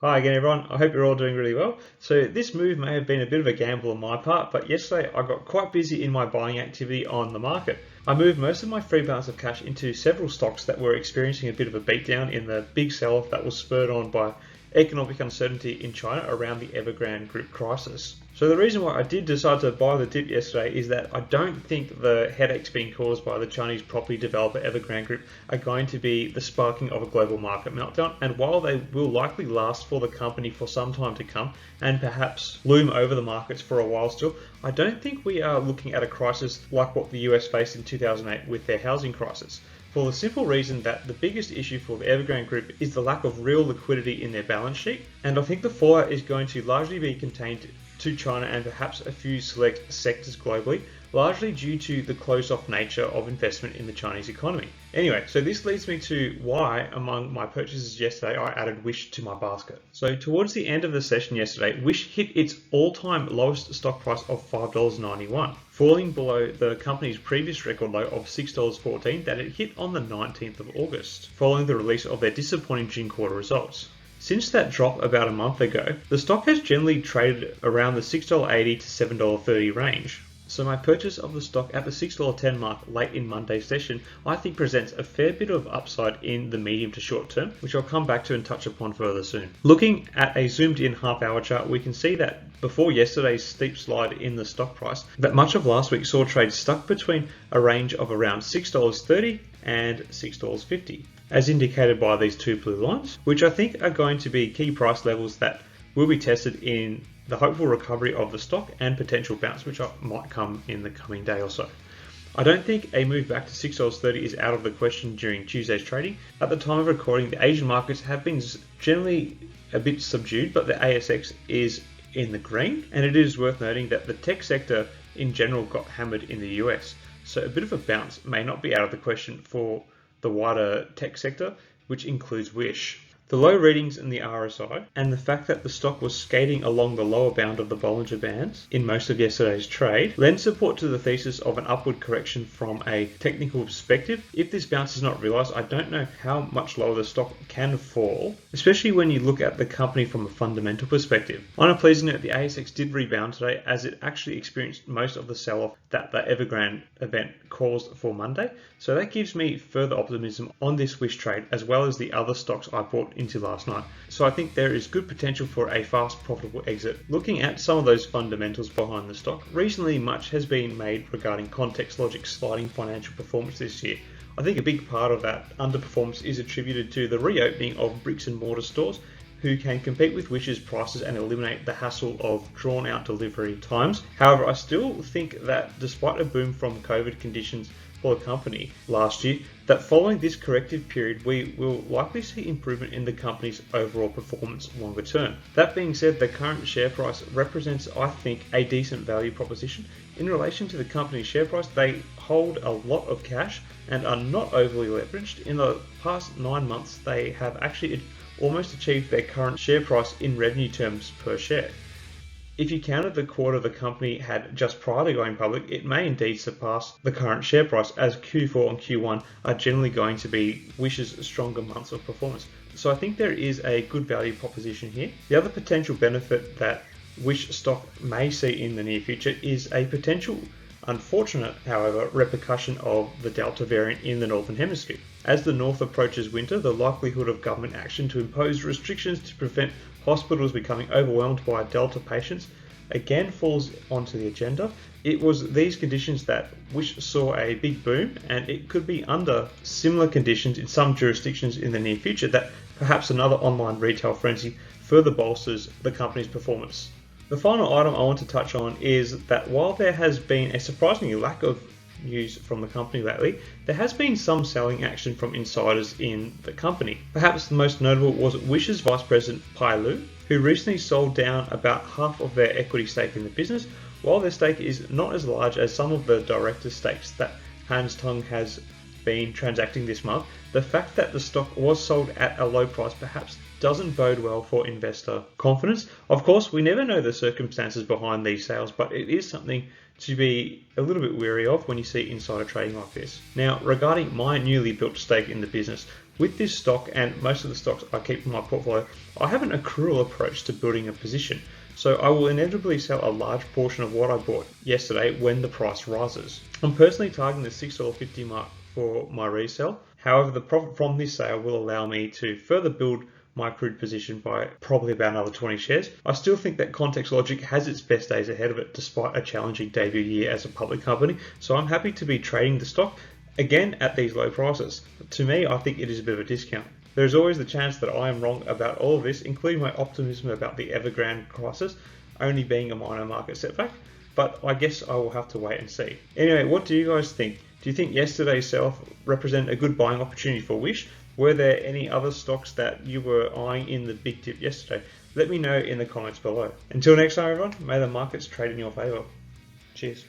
Hi again everyone, I hope you're all doing really well. So this move may have been a bit of a gamble on my part, but yesterday I got quite busy in my buying activity on the market. I moved most of my free balance of cash into several stocks that were experiencing a bit of a beatdown in the big sell-off that was spurred on by economic uncertainty in China around the Evergrande Group Crisis. So the reason why I did decide to buy the dip yesterday is that I don't think the headaches being caused by the Chinese property developer Evergrande Group are going to be the sparking of a global market meltdown. And while they will likely last for the company for some time to come and perhaps loom over the markets for a while still, I don't think we are looking at a crisis like what the US faced in 2008 with their housing crisis. For the simple reason that the biggest issue for the Evergrande Group is the lack of real liquidity in their balance sheet, and I think the fallout is going to largely be contained to China and perhaps a few select sectors globally, largely due to the closed-off nature of investment in the Chinese economy. Anyway, so this leads me to why, among my purchases yesterday, I added Wish to my basket. So towards the end of the session yesterday, Wish hit its all-time lowest stock price of $5.91, falling below the company's previous record low of $6.14 that it hit on the 19th of August, following the release of their disappointing June quarter results. Since that drop about a month ago, the stock has generally traded around the $6.80 to $7.30 range. So my purchase of the stock at the $6.10 mark late in Monday's session, I think presents a fair bit of upside in the medium to short term, which I'll come back to and touch upon further soon. Looking at a zoomed in half-hour chart, we can see that before yesterday's steep slide in the stock price, that much of last week saw trades stuck between a range of around $6.30 and $6.50. As indicated by these two blue lines, which I think are going to be key price levels that will be tested in the hopeful recovery of the stock and potential bounce, which might come in the coming day or so. I don't think a move back to $6.30 is out of the question during Tuesday's trading. At the time of recording, the Asian markets have been generally a bit subdued, but the ASX is in the green, and it is worth noting that the tech sector in general got hammered in the US. So a bit of a bounce may not be out of the question for the wider tech sector, which includes Wish. The low readings in the RSI and the fact that the stock was skating along the lower bound of the Bollinger Bands in most of yesterday's trade lends support to the thesis of an upward correction from a technical perspective. If this bounce is not realised, I don't know how much lower the stock can fall, especially when you look at the company from a fundamental perspective. On a pleasing note, the ASX did rebound today as it actually experienced most of the sell-off that the Evergrande event caused for Monday. So that gives me further optimism on this Wish trade as well as the other stocks I bought into last night. So I think there is good potential for a fast, profitable exit. Looking at some of those fundamentals behind the stock, recently much has been made regarding contextlogic's sliding financial performance this year. I think a big part of that underperformance is attributed to the reopening of bricks and mortar stores who can compete with Wish's prices and eliminate the hassle of drawn out delivery times. However, I still think that despite a boom from COVID conditions for the company last year, that following this corrective period, we will likely see improvement in the company's overall performance longer term. That being said, the current share price represents, I think, a decent value proposition. In relation to the company's share price, they hold a lot of cash and are not overly leveraged. In the past 9 months, they have actually almost achieved their current share price in revenue terms per share. If you counted the quarter the company had just prior to going public, it may indeed surpass the current share price, as Q4 and Q1 are generally going to be Wish's stronger months of performance. So I think there is a good value proposition here. The other potential benefit that Wish stock may see in the near future is a potential, unfortunate, however, repercussion of the Delta variant in the Northern Hemisphere. As the North approaches winter, the likelihood of government action to impose restrictions to prevent hospitals becoming overwhelmed by Delta patients again falls onto the agenda. It was these conditions that Wish saw a big boom, and it could be under similar conditions in some jurisdictions in the near future that perhaps another online retail frenzy further bolsters the company's performance. The final item I want to touch on is that while there has been a surprisingly lack of news from the company lately, there has been some selling action from insiders in the company. Perhaps the most notable was Wish's Vice President Pai Lu, who recently sold down about half of their equity stake in the business. While their stake is not as large as some of the director stakes that Hans Tung has been transacting this month, the fact that the stock was sold at a low price perhaps doesn't bode well for investor confidence. Of course, we never know the circumstances behind these sales, but it is something to be a little bit wary of when you see insider trading like this. Now, regarding my newly built stake in the business, with this stock and most of the stocks I keep in my portfolio, I have an accrual approach to building a position. So I will inevitably sell a large portion of what I bought yesterday when the price rises. I'm personally targeting the $6.50 mark for my resale. However, the profit from this sale will allow me to further build my accrued position by probably about another 20 shares. I still think that contextlogic has its best days ahead of it despite a challenging debut year as a public company. So I'm happy to be trading the stock again at these low prices. To me, I think it is a bit of a discount. There's always the chance that I am wrong about all of this, including my optimism about the Evergrande crisis only being a minor market setback, but I guess I will have to wait and see. Anyway, what do you guys think? Do you think yesterday's sell-off represented a good buying opportunity for Wish? Were there any other stocks that you were eyeing in the big dip yesterday? Let me know in the comments below. Until next time, everyone, may the markets trade in your favor. Cheers.